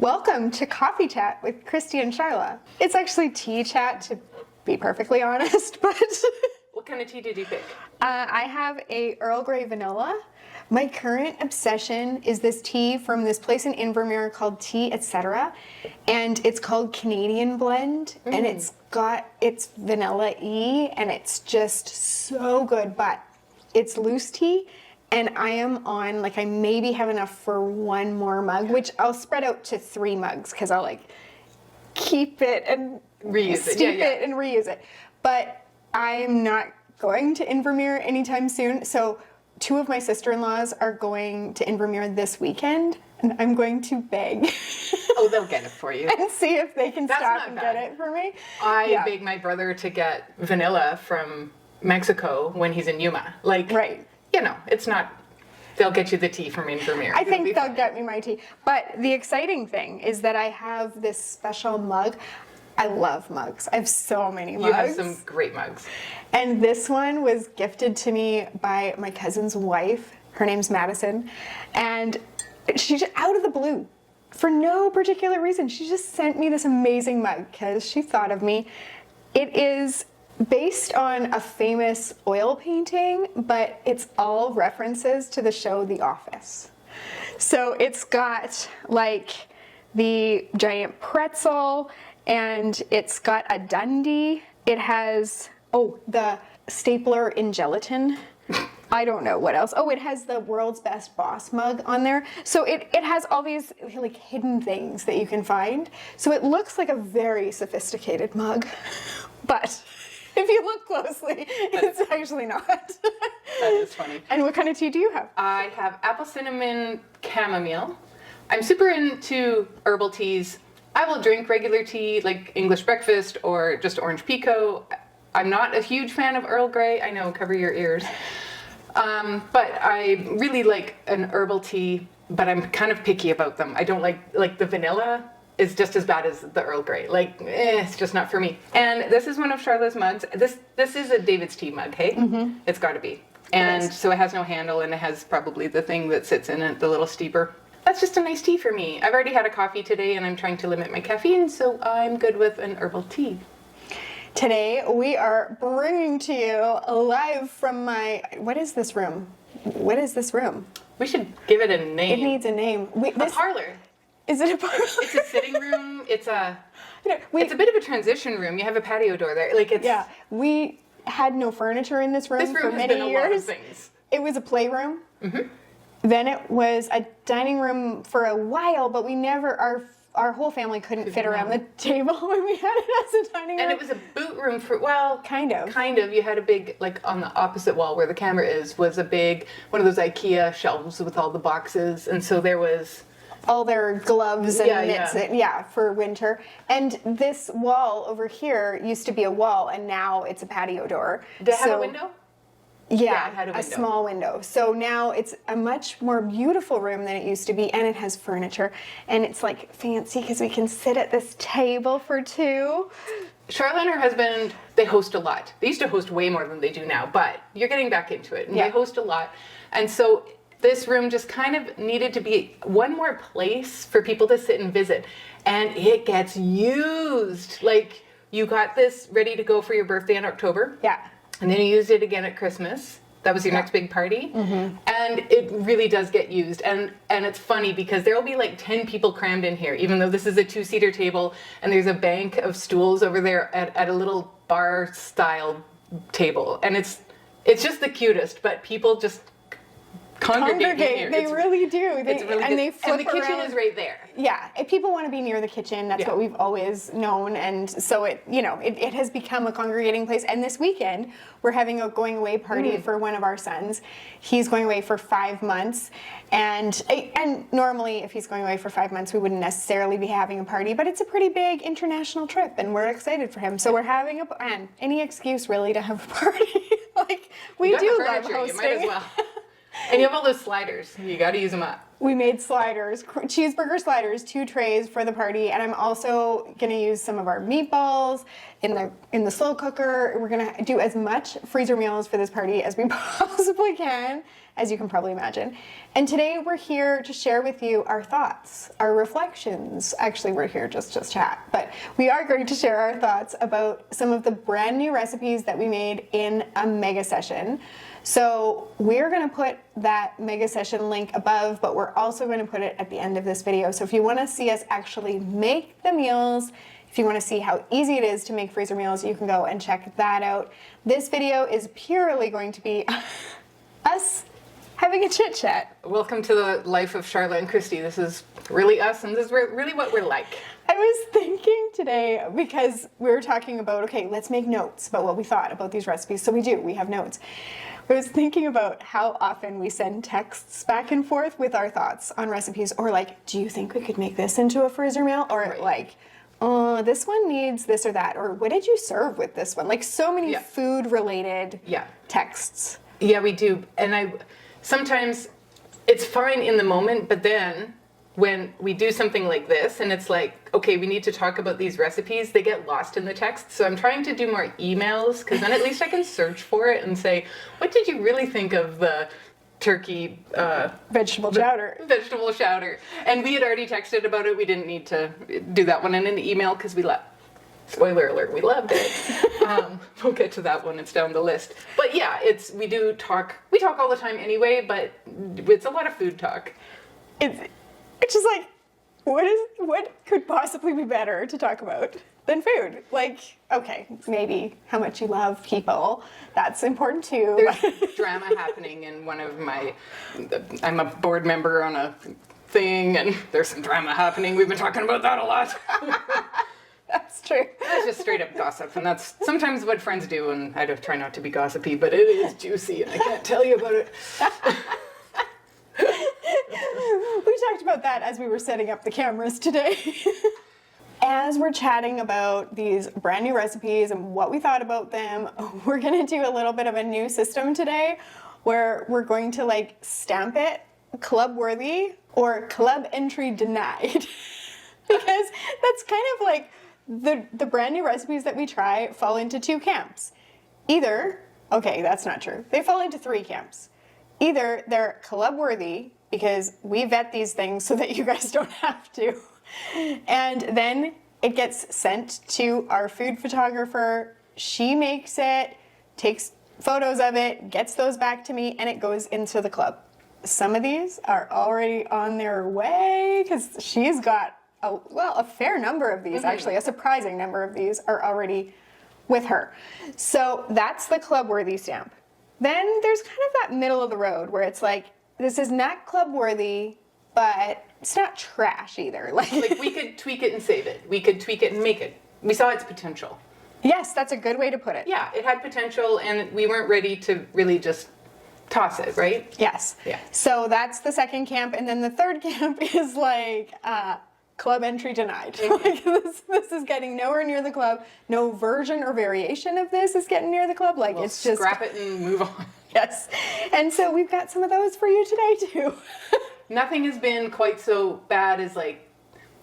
Welcome to Coffee Chat with Christy and Charla. It's actually tea chat, to be perfectly honest, but... What kind of tea did you pick? I have a Earl Grey vanilla. My current obsession is this tea from this place in Invermere called Tea Etc. And it's called Canadian Blend, and it's vanilla E, and it's just so good, but it's loose tea. And I am on, I maybe have enough for one more mug, which I'll spread out to 3 mugs because I'll keep it and steep it and reuse it. But I'm not going to Invermere anytime soon. So 2 of my sister-in-laws are going to Invermere this weekend, and I'm going to beg. Oh, they'll get it for you. And see if they can stop and get it for me. I beg my brother to get vanilla from Mexico when he's in Yuma. Right. It's not, they'll get you the tea from Invermere. I think they'll get me my tea. But the exciting thing is that I have this special mug. I love mugs. I have so many mugs. You have some great mugs. And this one was gifted to me by my cousin's wife. Her name's Madison. And she just, out of the blue, for no particular reason, she just sent me this amazing mug because she thought of me. It is based on a famous oil painting, but it's all references to the show The Office. So it's got the giant pretzel, and it's got a Dundee. It has, the stapler in gelatin. I don't know what else. It has the world's best boss mug on there. So it has all these hidden things that you can find. So it looks like a very sophisticated mug, but if you look closely, it's actually not. That is funny. And what kind of tea do you have? I have apple cinnamon chamomile. I'm super into herbal teas. I will drink regular tea like English breakfast or just orange pekoe. I'm not a huge fan of Earl Grey. I know, cover your ears. But I really like an herbal tea, but I'm kind of picky about them. I don't like the vanilla is just as bad as the Earl Grey. It's just not for me. And this is one of Charla's mugs. This is a David's tea mug, hey? Mm-hmm. It's got to be. And so it has no handle, and it has probably the thing that sits in it, the little steeper. That's just a nice tea for me. I've already had a coffee today, and I'm trying to limit my caffeine, so I'm good with an herbal tea. Today, we are bringing to you live from what is this room? What is this room? We should give it a name. It needs a name. A parlor. Is it a parlor? It's a sitting room. It's a bit of a transition room. You have a patio door there. Yeah, we had no furniture in this room for many years. A lot of things. It was a playroom. Mm-hmm. Then it was a dining room for a while, but we never, our whole family couldn't fit around the table when we had it as a dining room. And it was a boot room for, kind of. You had a big, on the opposite wall where the camera is, was a big, one of those IKEA shelves with all the boxes. And so there was all their gloves and mitts, for winter. And this wall over here used to be a wall, and now it's a patio door. Did it have a window? Yeah, it had a window. A small window. So now it's a much more beautiful room than it used to be, and it has furniture, and it's fancy because we can sit at this table for 2. Charla and her husband, they host a lot. They used to host way more than they do now, but you're getting back into it, and they host a lot. And so this room just kind of needed to be one more place for people to sit and visit, and it gets used. You got this ready to go for your birthday in October. Yeah. And then you used it again at Christmas. That was your next big party. Mm-hmm. And it really does get used. And it's funny because there will be 10 people crammed in here, even though this is a 2-seater table and there's a bank of stools over there at a little bar style table. And it's just the cutest, but people just congregate here. They really do. It's really good. They flip and the kitchen around. is right there. Yeah, if people want to be near the kitchen. That's what we've always known, and so it has become a congregating place. And this weekend, we're having a going away party for one of our sons. He's going away for 5 months, and normally, if he's going away for 5 months, we wouldn't necessarily be having a party. But it's a pretty big international trip, and we're excited for him. So we're having any excuse really to have a party. We do love hosting. You might as well. And you have all those sliders. You got to use them up. We made sliders, cheeseburger sliders, 2 trays for the party, and I'm also gonna use some of our meatballs in the slow cooker. We're gonna do as much freezer meals for this party as we possibly can, as you can probably imagine. And today we're here to share with you our thoughts, our reflections. Actually, we're here just chat, but we are going to share our thoughts about some of the brand new recipes that we made in a mega session. So we're going to put that mega session link above, but we're also going to put it at the end of this video. So if you want to see us actually make the meals, if you want to see how easy it is to make freezer meals, you can go and check that out. This video is purely going to be us having a chit chat. Welcome to the life of Charlotte and Christy. This is really us, and this is really what we're like. I was thinking today, because we were talking about, okay, let's make notes about what we thought about these recipes. So we have notes. I was thinking about how often we send texts back and forth with our thoughts on recipes, or like, do you think we could make this into a freezer meal? Or right. Like, oh, this one needs this or that, or what did you serve with this one? Like so many food related texts. Yeah, we do. And sometimes it's fine in the moment, but then when we do something like this and it's like, okay, we need to talk about these recipes, they get lost in the text. So I'm trying to do more emails, because then at least I can search for it and say, what did you really think of the turkey vegetable chowder? Vegetable chowder. And we had already texted about it. We didn't need to do that one in an email because spoiler alert, we loved it. We'll get to that one, it's down the list. But yeah, we talk all the time anyway, but it's a lot of food talk. It's just like, what could possibly be better to talk about than food? Like, okay, maybe how much you love people, that's important too. There's drama happening in I'm a board member on a thing, and there's some drama happening. We've been talking about that a lot. That's true. That's just straight up gossip, and that's sometimes what friends do, and I try not to be gossipy, but it is juicy, and I can't tell you about it. We talked about that as we were setting up the cameras today. As we're chatting about these brand new recipes and what we thought about them, we're going to do a little bit of a new system today where we're going to stamp it club worthy or club entry denied. Because that's kind of like the brand new recipes that we try fall into 2 camps. Either, okay, that's not true. They fall into 3 camps. Either they're club worthy because we vet these things so that you guys don't have to. And then it gets sent to our food photographer. She makes it, takes photos of it, gets those back to me, and it goes into the club. Some of these are already on their way because she's got a fair number of these, actually, a surprising number of these are already with her. So that's the club worthy stamp. Then there's kind of that middle of the road where it's like, this is not club worthy, but it's not trash either. Like we could tweak it and save it. We could tweak it and make it. We saw its potential. Yes, that's a good way to put it. Yeah, it had potential, and we weren't ready to really just toss it, right? Yes. Yeah. So that's the second camp, and then the third camp is club entry denied. Like this is getting nowhere near the club. No version or variation of this is getting near the club. It's just scrap it and move on. Yes. And so we've got some of those for you today too. Nothing has been quite so bad as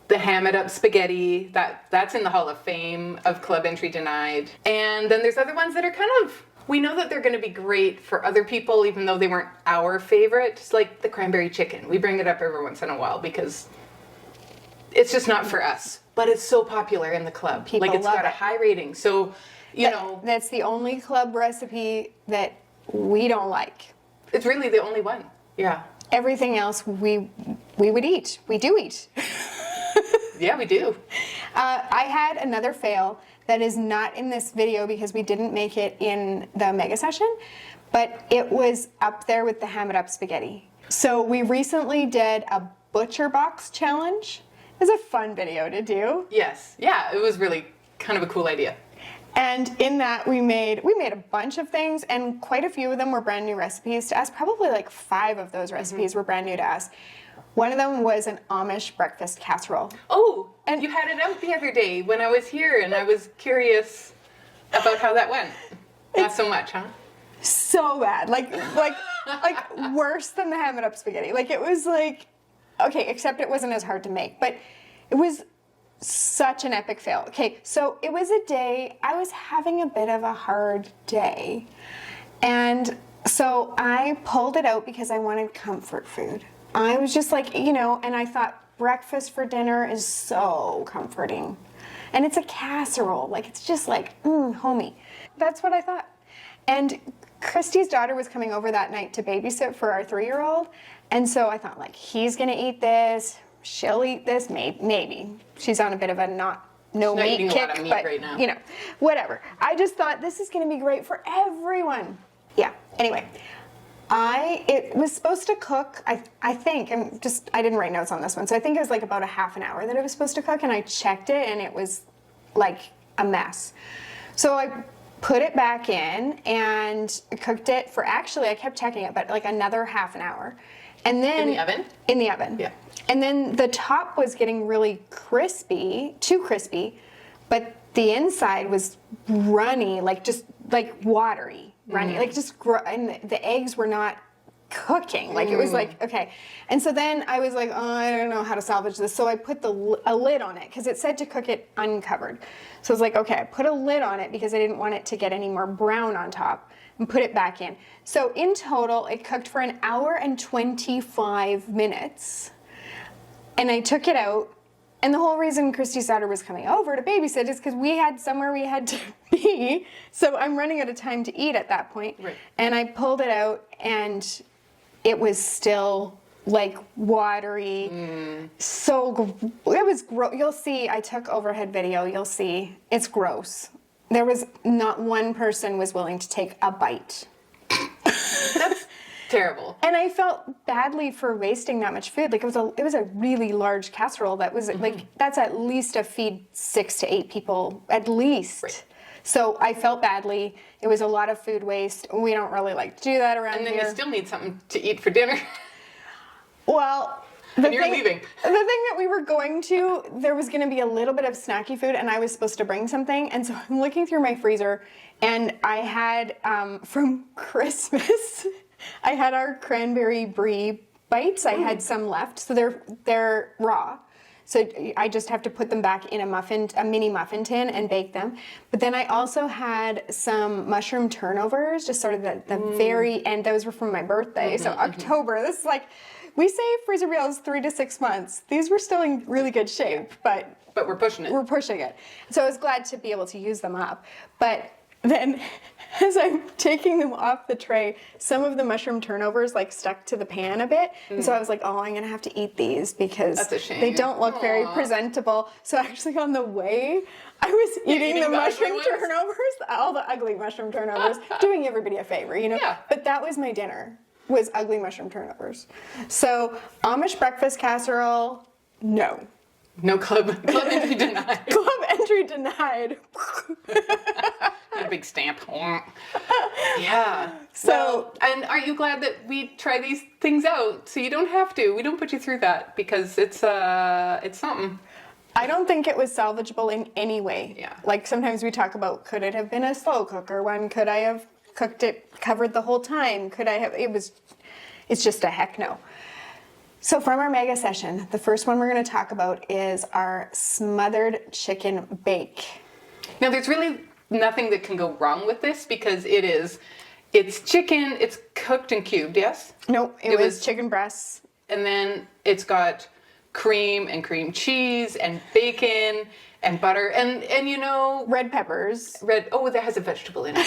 the ham it up spaghetti. That's in the Hall of Fame of club entry denied. And then there's other ones that are we know that they're going to be great for other people, even though they weren't our favorite. Just like the cranberry chicken. We bring it up every once in a while because it's just not for us, but it's so popular in the club. People it's love got a high rating. So, that's the only club recipe that we don't like. It's really the only one. Yeah. Everything else we would eat. We do eat. Yeah, we do. I had another fail that is not in this video because we didn't make it in the mega session, but it was up there with the ham it up spaghetti. So we recently did a butcher box challenge. It was a fun video to do. Yes. Yeah, it was really kind of a cool idea. And in that we made a bunch of things, and quite a few of them were brand new recipes to us. Probably 5 of those recipes were brand new to us. One of them was an Amish breakfast casserole. Oh, and you had it out the other day when I was here, and I was curious about how that went. Not so much, huh? So bad, like worse than the ham it up spaghetti. It was Okay, except it wasn't as hard to make, but it was such an epic fail. Okay, so it was a day, I was having a bit of a hard day. And so I pulled it out because I wanted comfort food. I was just like, and I thought breakfast for dinner is so comforting. And it's a casserole, like it's just like, homey. That's what I thought. And Christy's daughter was coming over that night to babysit for our 3-year-old. And so I thought, like, he's gonna eat this, she'll eat this, maybe. She's on a bit of a no meat kick, but right now. Whatever. I just thought this is gonna be great for everyone. Yeah, anyway. It was supposed to cook, I think, I didn't write notes on this one, so I think it was like about a half an hour that it was supposed to cook, and I checked it and it was like a mess. So I put it back in and cooked it for, actually I kept checking it, but like another half an hour. And then in the oven? In the oven. Yeah. And then the top was getting really crispy, too crispy, but the inside was runny, like just like watery, runny, like just and the eggs were not cooking. Like it was like, okay. And so then I was like, oh, I don't know how to salvage this. So I put a lid on it because it said to cook it uncovered. So I was like, okay, I put a lid on it because I didn't want it to get any more brown on top, and put it back in. So in total, it cooked for 1 hour and 25 minutes. And I took it out. And the whole reason Christy's daughter was coming over to babysit is because we had somewhere we had to be. So I'm running out of time to eat at that point. Right. And I pulled it out and it was still like watery. So it was gross. You'll see, I took overhead video. You'll see it's gross. There was not one person was willing to take a bite. That's terrible. And I felt badly for wasting that much food. Like it was a really large casserole that was like, that's at least to feed 6 to 8 people, at least. Right. So I felt badly. It was a lot of food waste. We don't really like to do that around here. And then you still need something to eat for dinner. Well, you're leaving. The thing that we were going to, there was going to be a little bit of snacky food, and I was supposed to bring something. And so I'm looking through my freezer, and I had from Christmas, I had our cranberry brie bites. I had some left, so they're raw. So I just have to put them back in a mini muffin tin and bake them. But then I also had some mushroom turnovers, just sort of the very end. Those were from my birthday, so October. This is like, we save freezer meals 3 to 6 months. These were still in really good shape, but we're pushing it. We're pushing it. So I was glad to be able to use them up. But then as I'm taking them off the tray, some of the mushroom turnovers like stuck to the pan a bit. And so I was like, oh, I'm gonna have to eat these because that's a shame. They don't look very presentable. So actually on the way, I was eating the mushroom turnovers, all the ugly mushroom turnovers, doing everybody a favor, Yeah. But that was my dinner, was ugly mushroom turnovers. So Amish breakfast casserole, no. No club entry denied. Club entry denied. A big stamp. Yeah. So, well, and are you glad that we try these things out so you don't have to? We don't put you through that because it's something. I don't think it was salvageable in any way. Yeah. Like sometimes we talk about, could it have been a slow cooker one? Could I have cooked it covered the whole time? Could I have? It's just a heck no. So from our mega session, the first one we're going to talk about is our smothered chicken bake. Now there's really nothing that can go wrong with this because it's chicken, it's cooked and cubed, yes? Nope, it was chicken breasts. And then it's got cream and cream cheese and bacon and butter and red peppers. That has a vegetable in it.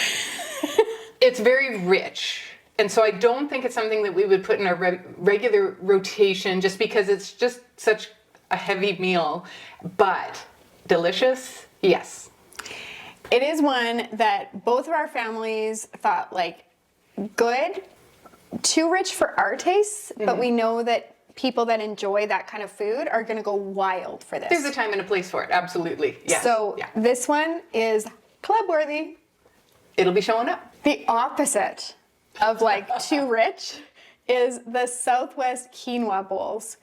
It's very rich. And so I don't think it's something that we would put in our regular rotation just because it's just such a heavy meal. But delicious, yes. It is one that both of our families thought like good, too rich for our tastes, but we know that people that enjoy that kind of food are going to go wild for this. There's a time and a place for it, absolutely. Yes. So this one is club worthy. It'll be showing up. The opposite of like too rich is the Southwest quinoa bowls.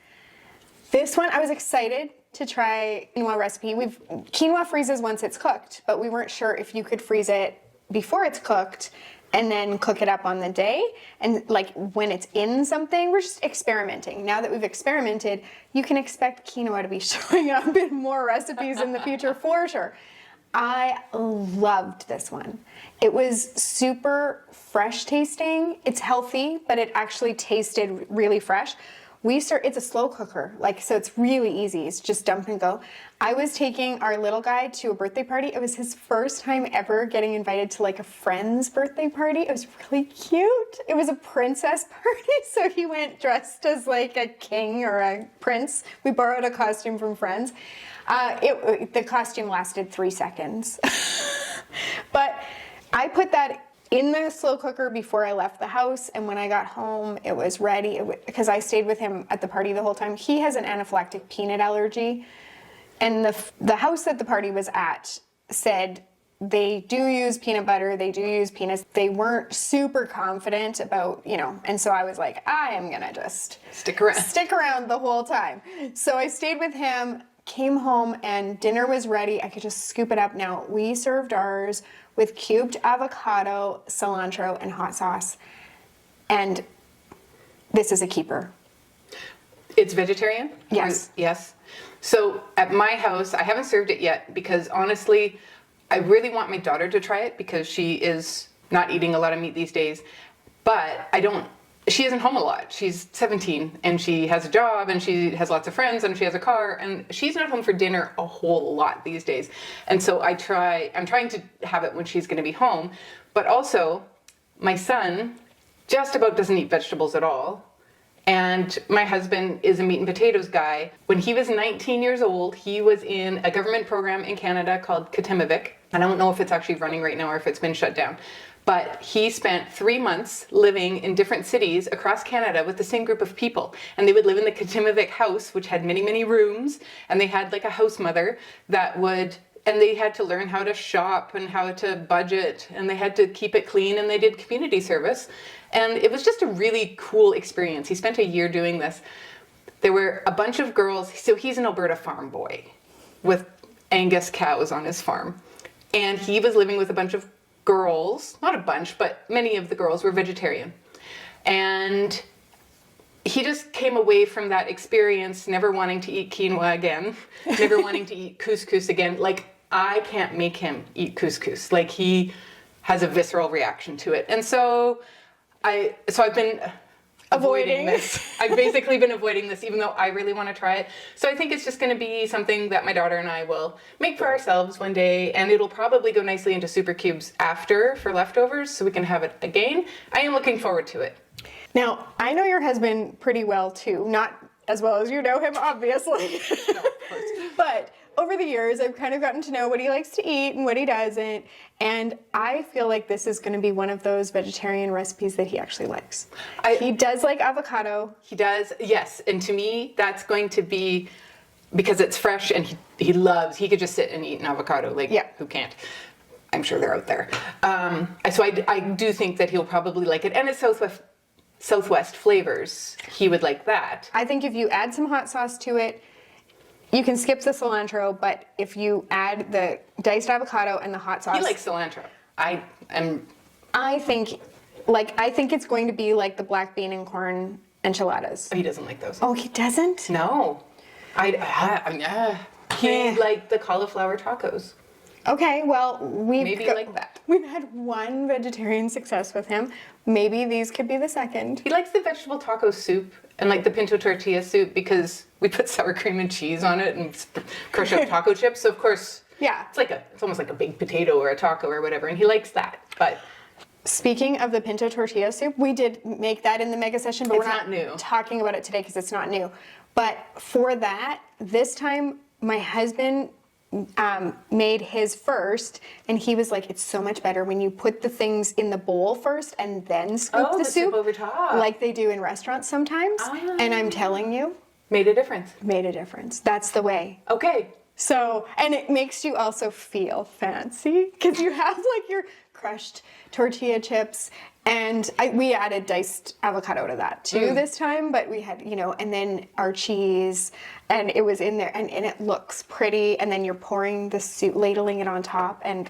This one, I was excited to try quinoa recipe. Quinoa freezes once it's cooked, but we weren't sure if you could freeze it before it's cooked and then cook it up on the day. And like when it's in something, we're just experimenting. Now that we've experimented, you can expect quinoa to be showing up in more recipes in the future for sure. I loved this one. It was super fresh tasting. It's healthy, but it actually tasted really fresh. It's a slow cooker, so it's really easy. It's just dump and go. I was taking our little guy to a birthday party. It was his first time ever getting invited to a friend's birthday party. It was really cute. It was a princess party, so he went dressed as a king or a prince. We borrowed a costume from friends. The costume lasted 3 seconds. But I put that in the slow cooker before I left the house, and when I got home, it was ready. Because I stayed with him at the party the whole time. He has an anaphylactic peanut allergy, and the house that the party was at said they do use peanut butter, they do use peanuts. They weren't super confident about, and so I was like, I am gonna just stick around the whole time. So I stayed with him, came home, and dinner was ready. I could just scoop it up. Now, we served ours with cubed avocado, cilantro, and hot sauce. And this is a keeper. It's vegetarian? Yes. Yes. So at my house, I haven't served it yet because honestly, I really want my daughter to try it because she is not eating a lot of meat these days. But she isn't home a lot. She's 17 and she has a job and she has lots of friends and she has a car and she's not home for dinner a whole lot these days. And so I'm trying to have it when she's going to be home. But also my son just about doesn't eat vegetables at all. And my husband is a meat and potatoes guy. When he was 19 years old, he was in a government program in Canada called Katimavik. And I don't know if it's actually running right now or if it's been shut down. But he spent 3 months living in different cities across Canada with the same group of people. And they would live in the Katimavik house, which had many, many rooms. And they had a house mother and they had to learn how to shop and how to budget. And they had to keep it clean and they did community service. And it was just a really cool experience. He spent a year doing this. There were a bunch of girls. So he's an Alberta farm boy with Angus cows on his farm. And he was living with a bunch of girls, not a bunch, but many of the girls were vegetarian. And he just came away from that experience never wanting to eat quinoa again, never wanting to eat couscous again. I can't make him eat couscous. He has a visceral reaction to it. And so I've been avoiding this. I've basically been avoiding this, even though I really want to try it. So I think it's just going to be something that my daughter and I will make for ourselves one day, and it'll probably go nicely into super cubes after for leftovers, so we can have it again. I am looking forward to it. Now, I know your husband pretty well too. Not as well as you know him, obviously. No, of course. But over the years, I've kind of gotten to know what he likes to eat and what he doesn't. And I feel like this is going to be one of those vegetarian recipes that he actually likes. He does like avocado. He does, yes. And to me, that's going to be, because it's fresh and he could just sit and eat an avocado. Who can't? I'm sure they're out there. So I do think that he'll probably like it. And it's Southwest flavors. He would like that. I think if you add some hot sauce to it, you can skip the cilantro, but if you add the diced avocado and the hot sauce... He likes cilantro. I think it's going to be like the black bean and corn enchiladas. He doesn't like those. Oh, he doesn't? No. He liked the cauliflower tacos. Okay, well, like that. We've had one vegetarian success with him. Maybe these could be the second. He likes the vegetable taco soup and the pinto tortilla soup because we put sour cream and cheese on it and crush up taco chips. So of course, yeah, it's almost like a baked potato or a taco or whatever, and he likes that. But speaking of the pinto tortilla soup, we did make that in the mega session, but we're not new. Talking about it today because it's not new. But for that, this time my husband made his first, and he was like, it's so much better when you put the things in the bowl first and then scoop the soup over top, like they do in restaurants sometimes. And I'm telling you, made a difference. That's the way. Okay. So, and it makes you also feel fancy because you have your crushed tortilla chips, and we added diced avocado to that too this time, but we had, and then our cheese, and it was in there, and it looks pretty, and then you're pouring the soup, ladling it on top, and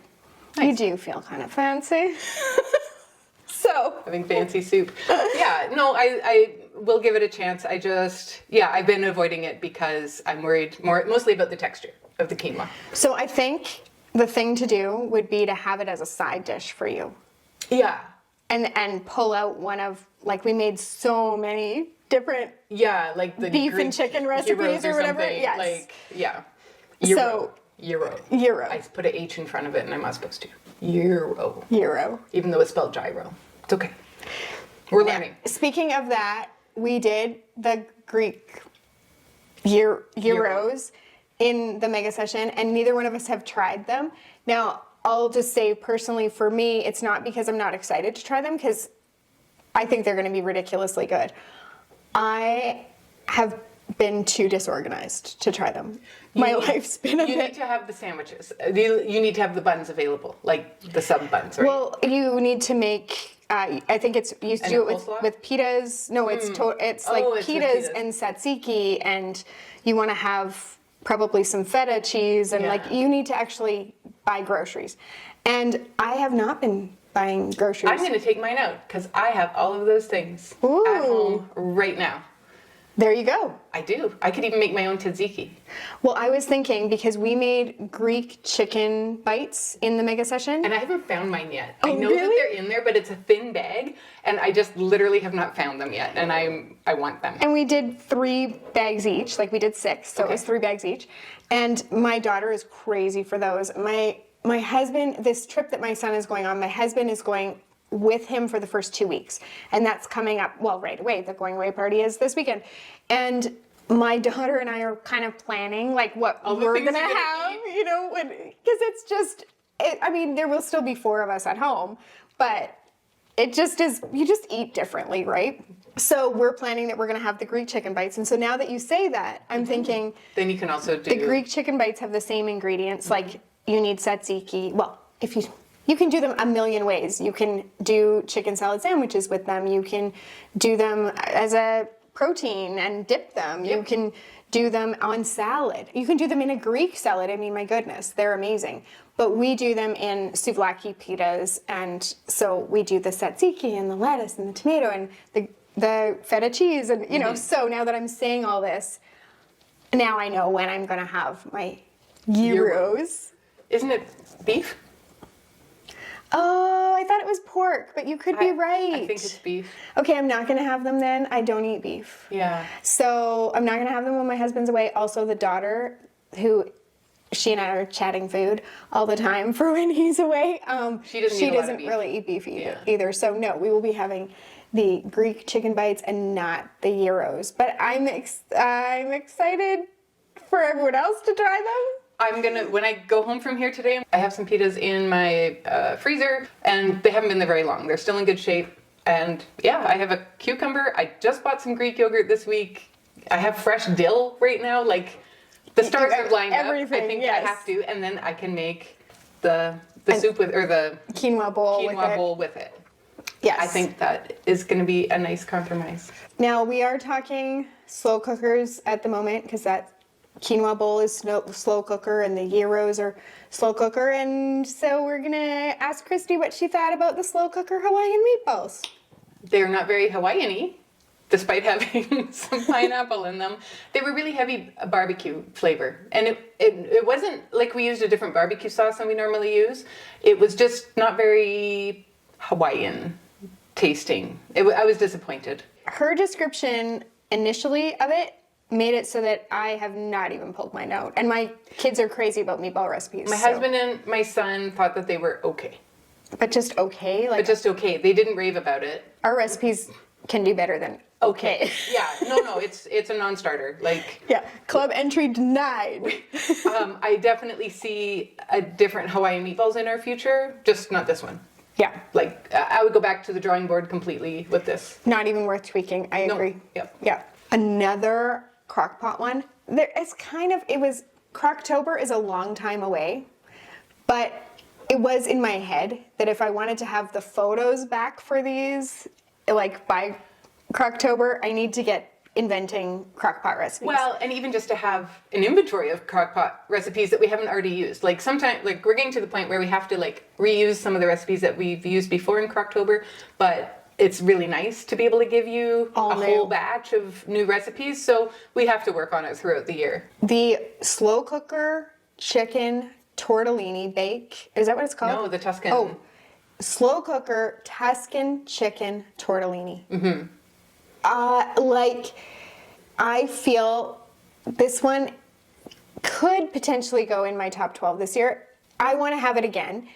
you do feel kind of fancy. So having fancy soup. Yeah, no, I will give it a chance. I've been avoiding it because I'm worried mostly about the texture of the quinoa. So I think the thing to do would be to have it as a side dish for you. Yeah. And pull out one of, like, we made so many different like the beef Greek and chicken gyros recipes or whatever. something. Yes. Like, yeah. So Gyro. gyro. I put an H in front of it and I'm not supposed to. Gyro. Gyro. Even though it's spelled gyro. It's okay. We're learning. Speaking of that, we did the Greek gyros in the mega session, and neither one of us have tried them. Now, I'll just say personally, for me, it's not because I'm not excited to try them, because I think they're going to be ridiculously good. I have been too disorganized to try them. My life's been a bit... You need to have the sandwiches. You need to have the buns available, like the sub buns, right? Well, you need to make... I think it's you used to do it with pitas. No, it's like pitas and tzatziki, and you want to have probably some feta cheese, and like you need to actually buy groceries. And I have not been buying groceries. I'm going to take mine out because I have all of those things at home right now. There you go. I do. I could even make my own tzatziki. Well, I was thinking, because we made Greek chicken bites in the mega session. And I haven't found mine yet. Oh, I know that they're in there, but it's a thin bag, and I just literally have not found them yet, and I want them. And we did 3 bags each, like we did 6, so it was 3 bags each. And my daughter is crazy for those. My husband, this trip that my son is going on, my husband is going with him for the first 2 weeks, and that's coming up, well, right away. The going away party is this weekend, and my daughter and I are kind of planning like what we're gonna have, you know, because it's just, I mean, there will still be 4 of us at home, but it just is, you just eat differently, right? So we're planning that we're gonna have the Greek chicken bites, and so now that you say that, I'm thinking then you can also do the Greek chicken bites have the same ingredients. Like, you need tzatziki. Well, if you can do them a million ways. You can do chicken salad sandwiches with them. You can do them as a protein and dip them. You can do them on salad. You can do them in a Greek salad. I mean, my goodness, they're amazing. But we do them in souvlaki pitas, and so we do the tzatziki and the lettuce and the tomato and the feta cheese, and you know. So now that I'm saying all this, now I know when I'm gonna have my gyros. Isn't it beef? Oh, I thought it was pork, but you could be right. I think it's beef. Okay, I'm not going to have them then. I don't eat beef. Yeah. So I'm not going to have them when my husband's away. Also, the daughter, she and I are chatting food all the time for when he's away. She doesn't really eat beef either. So no, we will be having the Greek chicken bites and not the gyros. But I'm excited for everyone else to try them. When I go home from here today, I have some pitas in my freezer, and they haven't been there very long. They're still in good shape. And yeah, I have a cucumber. I just bought some Greek yogurt this week. I have fresh dill right now. Like, the stars are lined up. I think I have to. And then I can make the soup with, or the quinoa bowl with it. Yes. I think that is going to be a nice compromise. Now, we are talking slow cookers at the moment, because that quinoa bowl is slow cooker and the gyros are slow cooker, and so we're gonna ask Christy what she thought about the slow cooker Hawaiian meatballs. They're not very Hawaiian-y, despite having some pineapple in them. They were really heavy barbecue flavor, and it wasn't like we used a different barbecue sauce than we normally use. It was just not very Hawaiian tasting. I was disappointed. Her description initially of it made it so that I have not even pulled mine out. And my kids are crazy about meatball recipes. My husband and my son thought that they were okay. But just okay? But just okay. They didn't rave about it. Our recipes can do better than okay. Yeah, no, it's a non-starter. Like, yeah, club entry denied. I definitely see a different Hawaiian meatballs in our future, just not this one. Yeah. Like, I would go back to the drawing board completely with this. Not even worth tweaking. I agree. Yep. Yeah. Another crockpot one. Crocktober is a long time away, but it was in my head that if I wanted to have the photos back for these, like by Crocktober, I need to get inventing crock-pot recipes. Well, and even just to have an inventory of crockpot recipes that we haven't already used. Like sometimes, like we're getting to the point where we have to like reuse some of the recipes that we've used before in Crocktober, but it's really nice to be able to give you All a new. whole batch of new recipes. So we have to work on it throughout the year. The slow cooker chicken tortellini bake. Is that what it's called? No, the Tuscan. Oh, slow cooker Tuscan chicken tortellini. Mm-hmm. I feel this one could potentially go in my top 12 this year. I want to have it again.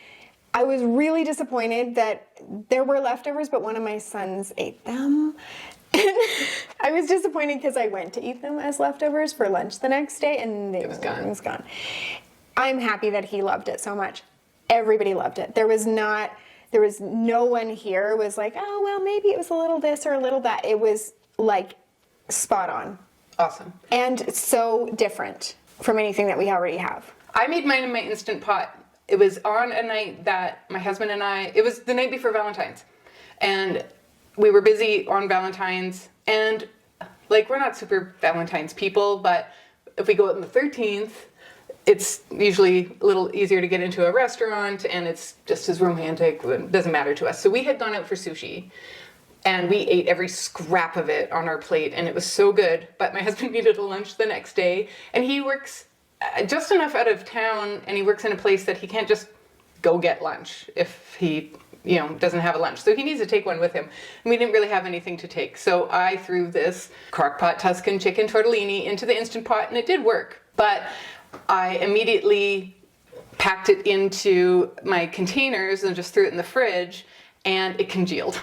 I was really disappointed that there were leftovers, but one of my sons ate them. And I was disappointed because I went to eat them as leftovers for lunch the next day, and it was gone. I'm happy that he loved it so much. Everybody loved it. There was no one here was like, oh, well, maybe it was a little this or a little that. It was like spot on. Awesome. And so different from anything that we already have. I made mine in my Instant Pot. It was on a night that my husband and it was the night before Valentine's. And we were busy on Valentine's. And like, we're not super Valentine's people, but if we go out on the 13th, it's usually a little easier to get into a restaurant and it's just as romantic. It doesn't matter to us. So we had gone out for sushi and we ate every scrap of it on our plate and it was so good. But my husband needed a lunch the next day and he works just enough out of town and he works in a place that he can't just go get lunch if he doesn't have a lunch. So he needs to take one with him. And we didn't really have anything to take. So I threw this crock-pot Tuscan chicken tortellini into the Instant Pot and it did work. But I immediately packed it into my containers and just threw it in the fridge and it congealed.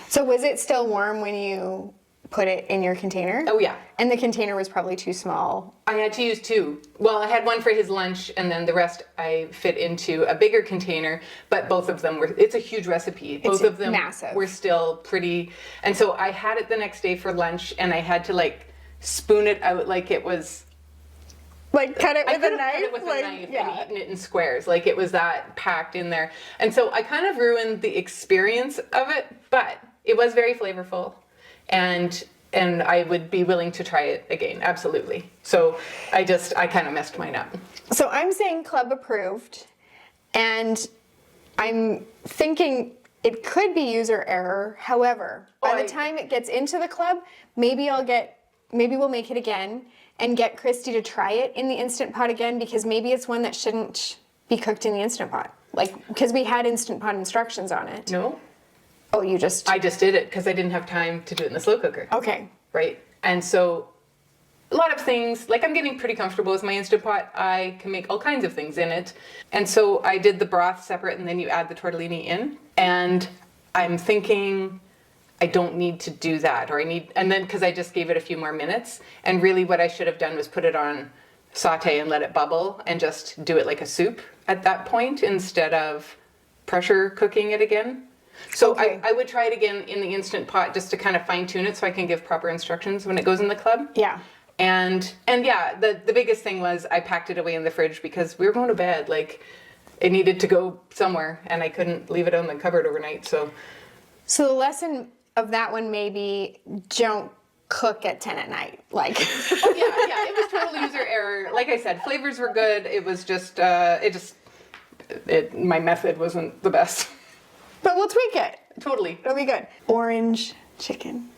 So was it still warm when you put it in your container? Oh yeah. And the container was probably too small. I had to use two. Well, I had one for his lunch and then the rest I fit into a bigger container, but both of them it's a huge recipe. Both of them massive. Were still pretty. And so I had it the next day for lunch and I had to like spoon it out like it was like cut it with a knife? Cut it with a knife and yeah. eaten it in squares. Like it was that packed in there. And so I kind of ruined the experience of it, but it was very flavorful. And I would be willing to try it again, absolutely. So I kind of messed mine up. So I'm saying club approved, and I'm thinking it could be user error. However, by the time it gets into the club, maybe we'll make it again and get Christy to try it in the Instant Pot again, because maybe it's one that shouldn't be cooked in the Instant Pot. Like, because we had Instant Pot instructions on it. No? Oh, I just did it because I didn't have time to do it in the slow cooker. Okay. Right? And so a lot of things, like I'm getting pretty comfortable with my Instant Pot. I can make all kinds of things in it. And so I did the broth separate and then you add the tortellini in. And I'm thinking I don't need to do that, and then because I just gave it a few more minutes. And really what I should have done was put it on saute and let it bubble and just do it like a soup at that point instead of pressure cooking it again. So Okay. I would try it again in the Instant Pot just to kind of fine tune it so I can give proper instructions when it goes in the club. Yeah. And yeah, the biggest thing was I packed it away in the fridge because we were going to bed. Like it needed to go somewhere and I couldn't leave it on the cupboard overnight. So So the lesson of that one may be don't cook at 10 at night. Like oh, yeah, it was total user error. Like I said, flavors were good. It was just my method wasn't the best. But we'll tweak it. Totally. It'll be good. Orange chicken.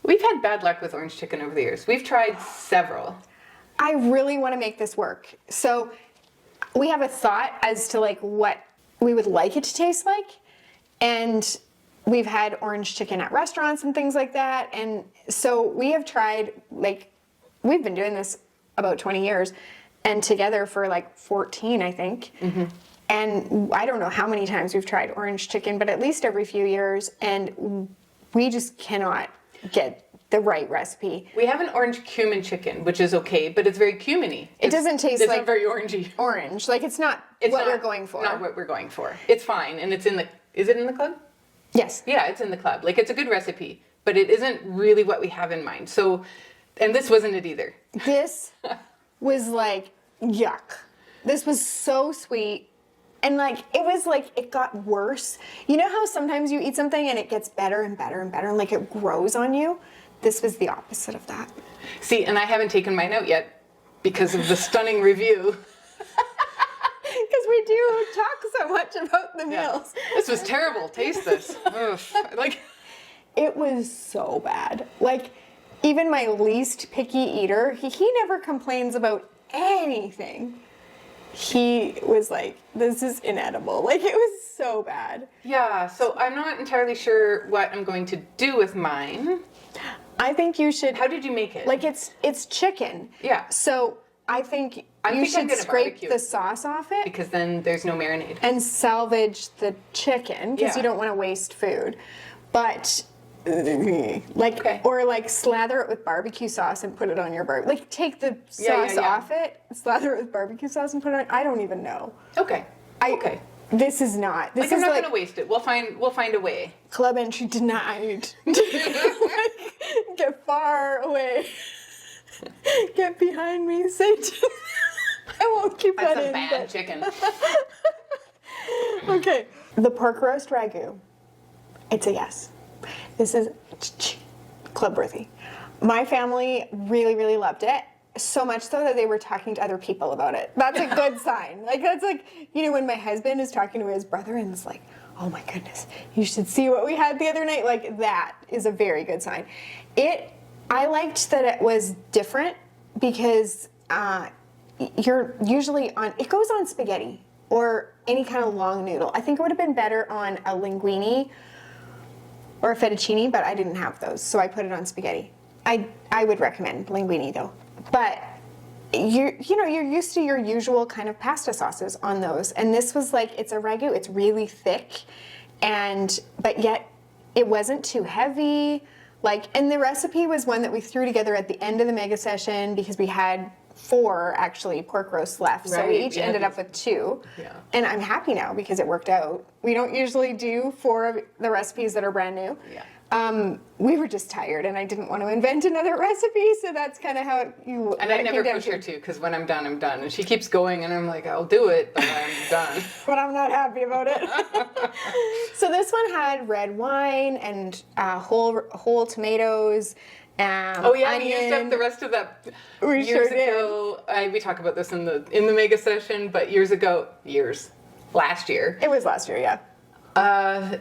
We've had bad luck with orange chicken over the years. We've tried several. I really want to make this work. So we have a thought as to like what we would like it to taste like. And we've had orange chicken at restaurants and things like that. And so we have tried, like, we've been doing this about 20 years and together for like 14, I think. Mm-hmm. And I don't know how many times we've tried orange chicken, but at least every few years. And we just cannot get the right recipe. We have an orange cumin chicken, which is okay, but it's very cuminy. It doesn't taste it's like not very orangey. Orange. Like it's not what we're going for. Not what we're going for. It's fine, and is it in the club? Yes. Yeah, it's in the club. Like it's a good recipe, but it isn't really what we have in mind. So, and this wasn't it either. This was like yuck. This was so sweet. And like, it was like, it got worse. You know how sometimes you eat something and it gets better and better and better and like it grows on you? this was the opposite of that. See, and I haven't taken mine out yet because of the stunning review. Because we do talk so much about the meals. This was terrible. Taste this. Ugh. Like, it was so bad. Like, even my least picky eater, he never complains about anything. He was like, this is inedible. Like, it was so bad. yeah, so I'm not entirely sure what I'm going to do with mine. I think you should. How did you make it? Like, it's chicken. Yeah. So I think you I'm should gonna scrape barbecue the it. sauce off it Because then there's no marinade. and salvage the chicken because Yeah. you don't want to waste food. But like, Okay. or like slather it with barbecue sauce and put it on your barbecue. Like, take the Yeah, sauce yeah. off it, slather it with barbecue sauce and put it on. I don't even know. Okay. Okay. This is not. This Like, I'm is not like gonna waste it. We'll find a way. club entry denied. Like, get far away. Get behind me, Satan. I won't keep That's that a in. bad but- chicken. Okay. The pork roast ragu. It's a yes. This is club worthy. My family really, really loved it. So much so that they were talking to other people about it. That's a good sign. Like, that's like, you know, when my husband is talking to his brother and is like, oh my goodness, you should see what we had the other night. Like, that is a very good sign. I liked that it was different because you're usually it goes on spaghetti or any kind of long noodle. I think it would have been better on a linguine or a fettuccine, but I didn't have those, so I put it on spaghetti. I would recommend linguine though. But you're used to your usual kind of pasta sauces on those, and this was like, it's a ragu, it's really thick, but yet it wasn't too heavy. Like, and the recipe was one that we threw together at the end of the mega session because we had 4 actually pork roasts left, so we Right, each yeah, ended up with 2. Yeah. And I'm happy now because it worked out. We don't usually do 4 of the recipes that are brand new. Yeah. We were just tired, and I didn't want to invent another recipe, so that's kind of how And I never push her to, because when I'm done, I'm done. And she keeps going, and I'm like, I'll do it, but I'm done. But I'm not happy about it. So this one had red wine and whole tomatoes. Oh yeah, we used up onion. the rest of that We years sure did. ago. We talk about this in the mega session, but last year. It was last year, yeah.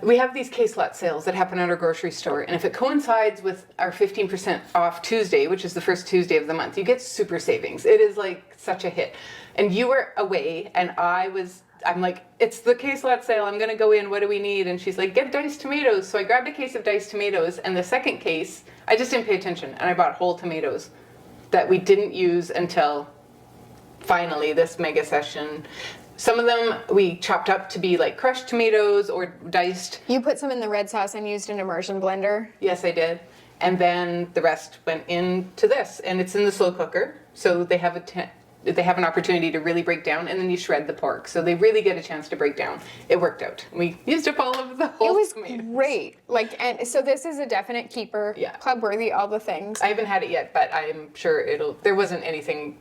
We have these case lot sales that happen at our grocery store, and if it coincides with our 15% off Tuesday, which is the first Tuesday of the month, you get super savings. It is like such a hit. And you were away, and I'm like, it's the case lot sale, I'm gonna go in, what do we need? And she's like, get diced tomatoes. So I grabbed a case of diced tomatoes, and the second case, I just didn't pay attention, and I bought whole tomatoes that we didn't use until finally this mega session. Some of them we chopped up to be like crushed tomatoes or diced. You put some in the red sauce and used an immersion blender. Yes, I did. And then the rest went into this, and it's in the slow cooker, so they have an opportunity to really break down, and then you shred the pork, so they really get a chance to break down. It worked out. We used up all of the whole It was tomatoes. great. Like, and so this is a definite keeper. Yeah. Club worthy, all the things. I haven't had it yet, but I'm sure there wasn't anything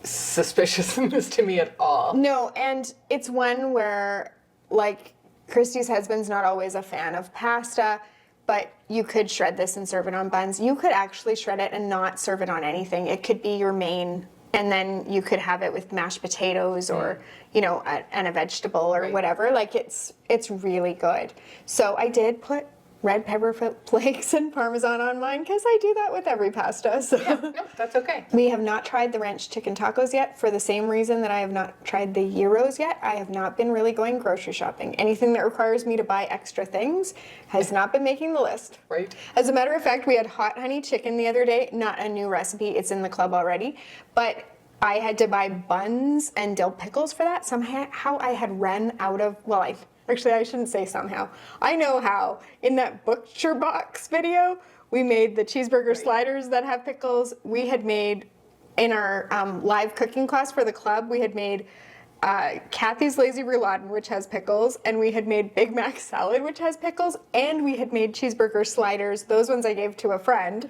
suspicious in this to me at all. No, and it's one where, like, Christy's husband's not always a fan of pasta, but you could shred this and serve it on buns. You could actually shred it and not serve it on anything. It could be your main, and then you could have it with mashed potatoes or, and a vegetable or Right. whatever. Like, it's really good. So I did put red pepper flakes and Parmesan on mine because I do that with every pasta. So. No, that's okay. We have not tried the ranch chicken tacos yet for the same reason that I have not tried the gyros yet. I have not been really going grocery shopping. Anything that requires me to buy extra things has not been making the list. Right. As a matter of fact, we had hot honey chicken the other day. Not a new recipe. It's in the club already. But I had to buy buns and dill pickles for that. Somehow I had run out of, actually, I shouldn't say somehow. I know how. In that butcher box video, we made the cheeseburger sliders that have pickles. We had made, in our live cooking class for the club, we had made Kathy's Lazy Rouladen, which has pickles, and we had made Big Mac salad, which has pickles, and we had made cheeseburger sliders. Those ones I gave to a friend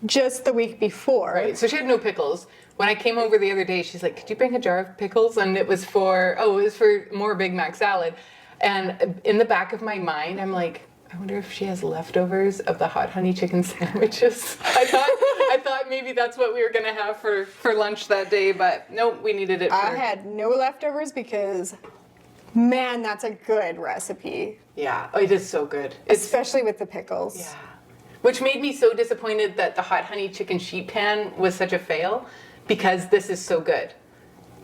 just the week before. Right. So she had no pickles. When I came over the other day, she's like, could you bring a jar of pickles? And it was for more Big Mac salad. And in the back of my mind, I'm like, I wonder if she has leftovers of the hot honey chicken sandwiches. I thought maybe that's what we were gonna have for lunch that day, but nope, we needed it. I had no leftovers because, man, that's a good recipe. Yeah, it is so good. Especially with the pickles. Yeah. Which made me so disappointed that the hot honey chicken sheet pan was such a fail, because this is so good.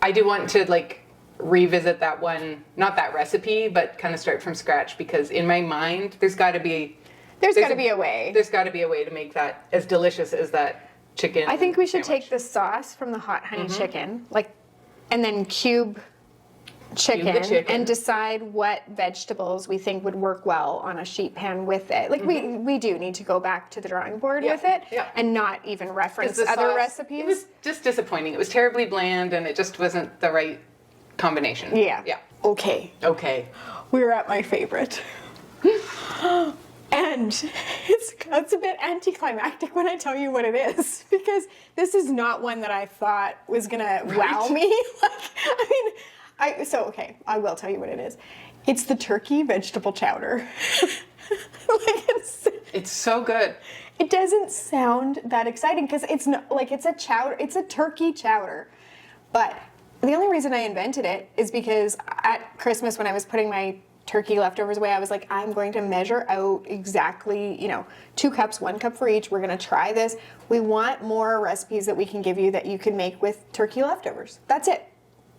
I do want to like revisit that one, not that recipe, but kind of start from scratch, because in my mind there's got to be a way. There's got to be a way to make that as delicious as that chicken. I think we should sandwich. take the sauce from the hot honey chicken, and then cube chicken, and decide what vegetables we think would work well on a sheet pan with it. Like we do need to go back to the drawing board with it and not even reference other recipes. It was just disappointing. It was terribly bland, and it just wasn't the right combination. Yeah. Okay. We're at my favorite. And it's a bit anticlimactic when I tell you what it is, because this is not one that I thought was gonna wow me. I will tell you what it is. It's the turkey vegetable chowder. It's so good. It doesn't sound that exciting because it's not like it's a chowder. It's a turkey chowder, but the only reason I invented it is because at Christmas, when I was putting my turkey leftovers away, I was like, I'm going to measure out exactly, 2 cups, 1 cup for each. We're going to try this. We want more recipes that we can give you that you can make with turkey leftovers. That's it.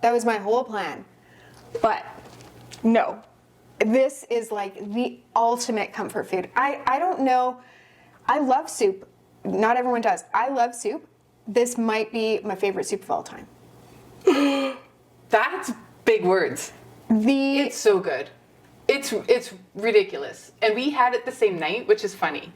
That was my whole plan. But no, this is like the ultimate comfort food. I don't know. I love soup. Not everyone does. I love soup. This might be my favorite soup of all time. That's big words. It's so good. It's ridiculous. And we had it the same night, which is funny.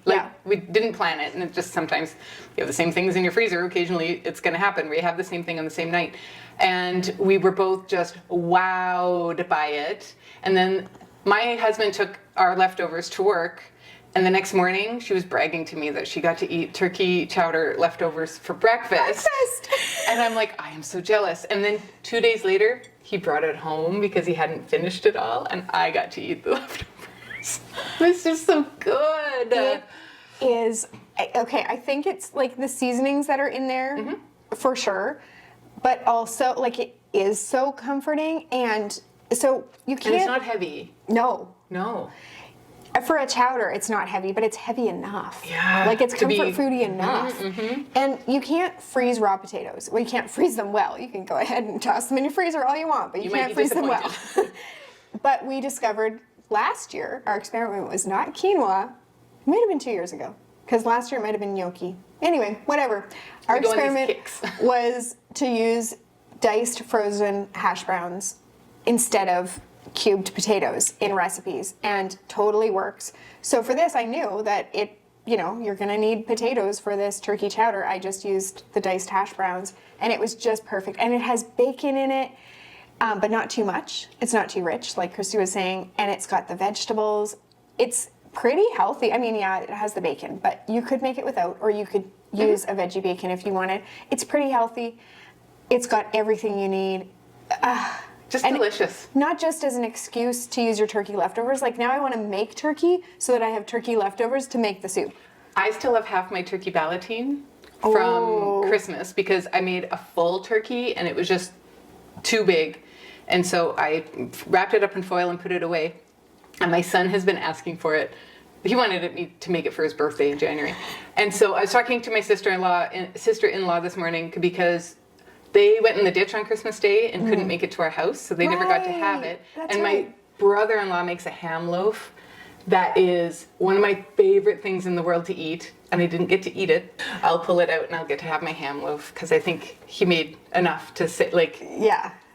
We didn't plan it, and it just sometimes you have the same things in your freezer. Occasionally it's going to happen where you have the same thing on the same night. And we were both just wowed by it. And then my husband took our leftovers to work, and the next morning she was bragging to me that she got to eat turkey chowder leftovers for breakfast. And I'm like, I am so jealous. And then 2 days later, he brought it home because he hadn't finished it all, and I got to eat the leftovers. It's just so good. It is, okay, I think it's like the seasonings that are in there, for sure, but also like it is so comforting, and so you can't... And it's not heavy. No. For a chowder, it's not heavy, but it's heavy enough. Yeah. Like it's comfort foody enough. And you can't freeze raw potatoes. Well, you can't freeze them well. You can go ahead and toss them in your freezer all you want, but you can't freeze them well. But we discovered last year, our experiment was not quinoa. It might have been 2 years ago, because last year it might have been gnocchi. Anyway, whatever. Our experiment was to use diced frozen hash browns instead of cubed potatoes in recipes, and totally works. So for this, I knew that you're gonna need potatoes for this turkey chowder. I just used the diced hash browns, and it was just perfect. And it has bacon in it, but not too much. It's not too rich, like Christy was saying, and it's got the vegetables. It's pretty healthy. I mean, yeah, it has the bacon, but you could make it without, or you could use a veggie bacon if you wanted. It's pretty healthy. It's got everything you need. Just delicious. Not just as an excuse to use your turkey leftovers. Like now I want to make turkey so that I have turkey leftovers to make the soup. I still have half my turkey ballotine from Christmas because I made a full turkey and it was just too big. And so I wrapped it up in foil and put it away. And my son has been asking for it. He wanted me to make it for his birthday in January. And so I was talking to my sister-in-law this morning because they went in the ditch on Christmas Day and couldn't make it to our house, so they never got to have it. My brother-in-law makes a ham loaf that is one of my favorite things in the world to eat, and I didn't get to eat it. I'll pull it out and I'll get to have my ham loaf because I think he made enough to say,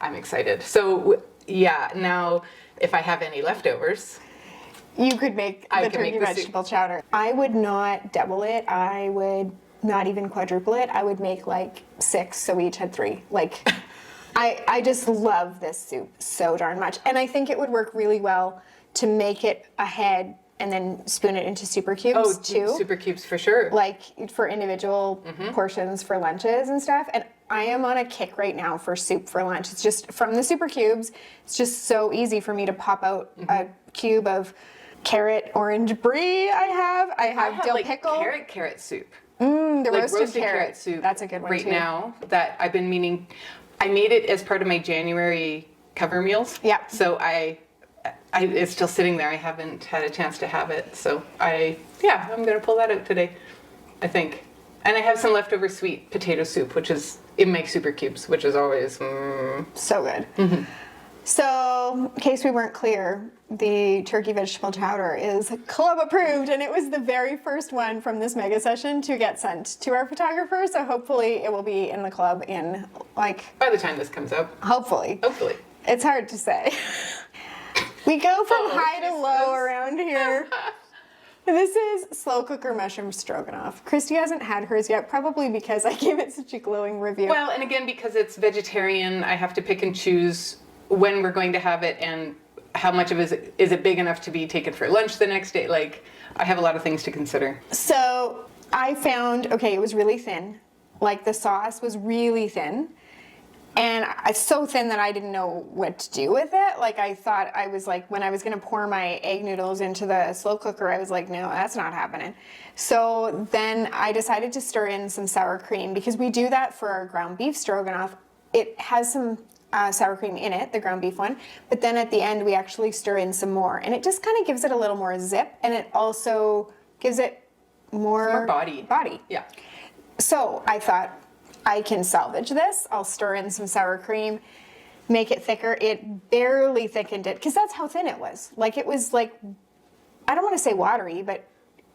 I'm excited. So, now if I have any leftovers... You could make the turkey vegetable chowder. I would not double it. I would not even quadruple it. I would make 6 so we each had 3. I just love this soup so darn much. And I think it would work really well to make it ahead and then spoon it into super cubes too. Super cubes for sure. For individual portions for lunches and stuff. And I am on a kick right now for soup for lunch. It's just from the super cubes. It's just so easy for me to pop out a cube of carrot orange brie I have dill like pickle. carrot soup. The Like roasted carrot soup. That's a good one right too. now that I've been meaning. I made it as part of my January cover meals. Yeah. So it's still sitting there. I haven't had a chance to have it. So I'm gonna pull that out today, I think. And I have some leftover sweet potato soup, which is in my super cubes, which is always So good. So, in case we weren't clear, the turkey vegetable chowder is club approved, and it was the very first one from this mega session to get sent to our photographer. So hopefully it will be in the club in like, by the time this comes out. hopefully. It's hard to say. We go from high to low around here. This is slow cooker mushroom stroganoff. Christy hasn't had hers yet, probably because I gave it such a glowing review. Well, and again, because it's vegetarian, I have to pick and choose when we're going to have it and how much of it is it big enough to be taken for lunch the next day. Like, I have a lot of things to consider. So I found, okay, it was really thin. Like the sauce was really thin. And it's so thin that I didn't know what to do with it. Like I thought I was like, when I was gonna pour my egg noodles into the slow cooker, I was like, no, that's not happening. So then I decided to stir in some sour cream because we do that for our ground beef stroganoff. It has some sour cream in it, the ground beef one, but then at the end we actually stir in some more, and it just kind of gives it a little more zip, and it also gives it more body. Yeah. So I thought I can salvage this. I'll stir in some sour cream, make it thicker. It barely thickened it because that's how thin it was. Like it was like, I don't want to say watery, but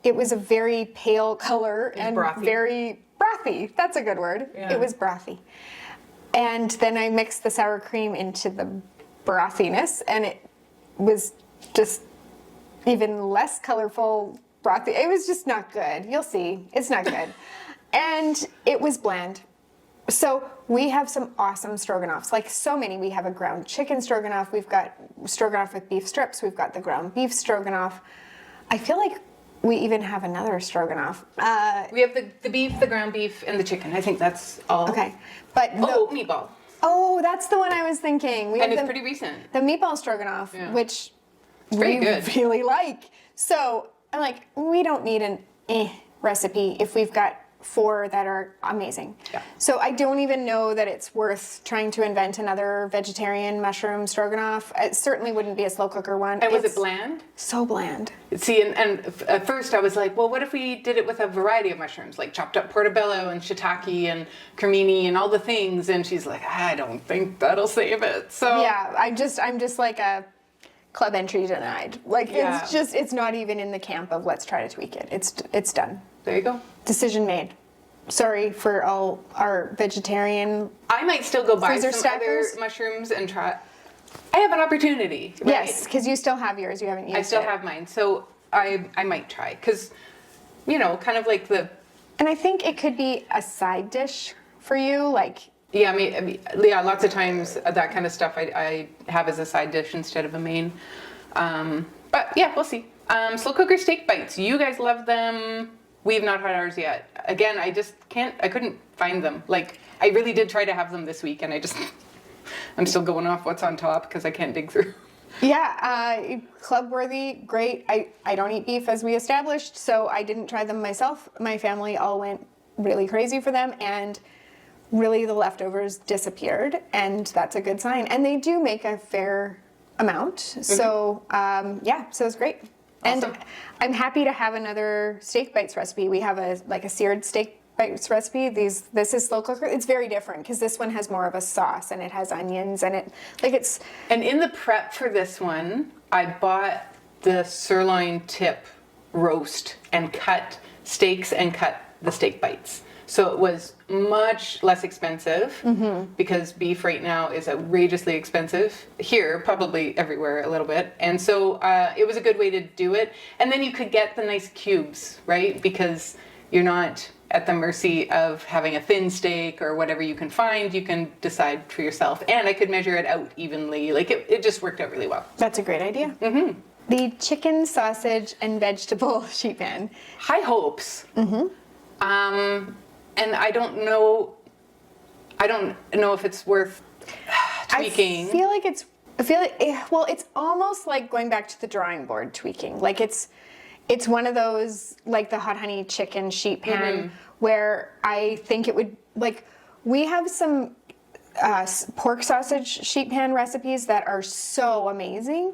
it was a very pale color and brothy. Very brothy. That's a good word. Yeah. It was brothy. And then I mixed the sour cream into the brothiness, and it was just even less colorful brothy. It was just not good. You'll see. It's not good. And it was bland. So we have some awesome stroganoffs, like so many. We have a ground chicken stroganoff. We've got stroganoff with beef strips. We've got the ground beef stroganoff. I feel like we even have another stroganoff. We have the beef, the ground beef, and the chicken. I think that's all. Okay. But meatball. Oh, that's the one I was thinking. And it's pretty recent. The meatball stroganoff, which we good. really like. So I'm like, we don't need an recipe if we've got 4 that are amazing. Yeah. So I don't even know that it's worth trying to invent another vegetarian mushroom stroganoff. It certainly wouldn't be a slow cooker one. And was it bland? So bland. See, and at first I was like, well, what if we did it with a variety of mushrooms, like chopped up portobello and shiitake and cremini and all the things? And she's like, I don't think that'll save it. So yeah, I'm just like a club entry denied. Like it's not even in the camp of let's try to tweak it. It's done. There you go. Decision made. Sorry for all our vegetarian. I might still go buy some stackers. other mushrooms and try. I have an opportunity. Right? Yes, because you still have yours. You haven't used it. I still have mine, so I might try because, kind of like the. And I think it could be a side dish for you, like. Yeah, I mean, lots of times that kind of stuff I have as a side dish instead of a main. But yeah, we'll see. Slow cooker steak bites. You guys love them. We've not had ours yet. Again, I couldn't find them. Like, I really did try to have them this week, and I'm still going off what's on top because I can't dig through. Yeah, club worthy, great. I don't eat beef as we established, so I didn't try them myself. My family all went really crazy for them, and really the leftovers disappeared, and that's a good sign. And they do make a fair amount, so so it's great. Awesome. And I'm happy to have another steak bites recipe. We have a seared steak bites recipe. This is slow cooker. It's very different because this one has more of a sauce and it has onions and it's. And in the prep for this one, I bought the sirloin tip roast and cut steaks and cut the steak bites. So it was much less expensive because beef right now is outrageously expensive here, probably everywhere a little bit. And so it was a good way to do it. And then you could get the nice cubes, right? Because you're not at the mercy of having a thin steak or whatever you can find. You can decide for yourself. And I could measure it out evenly. Like it just worked out really well. That's a great idea. Mm-hmm. The chicken, sausage, and vegetable sheet pan. High hopes. And I don't know if it's worth tweaking. I feel like it's I feel like, well, it's almost like going back to the drawing board tweaking. Like it's one of those, like the hot honey chicken sheet pan, where I think it would, like, we have some pork sausage sheet pan recipes that are so amazing.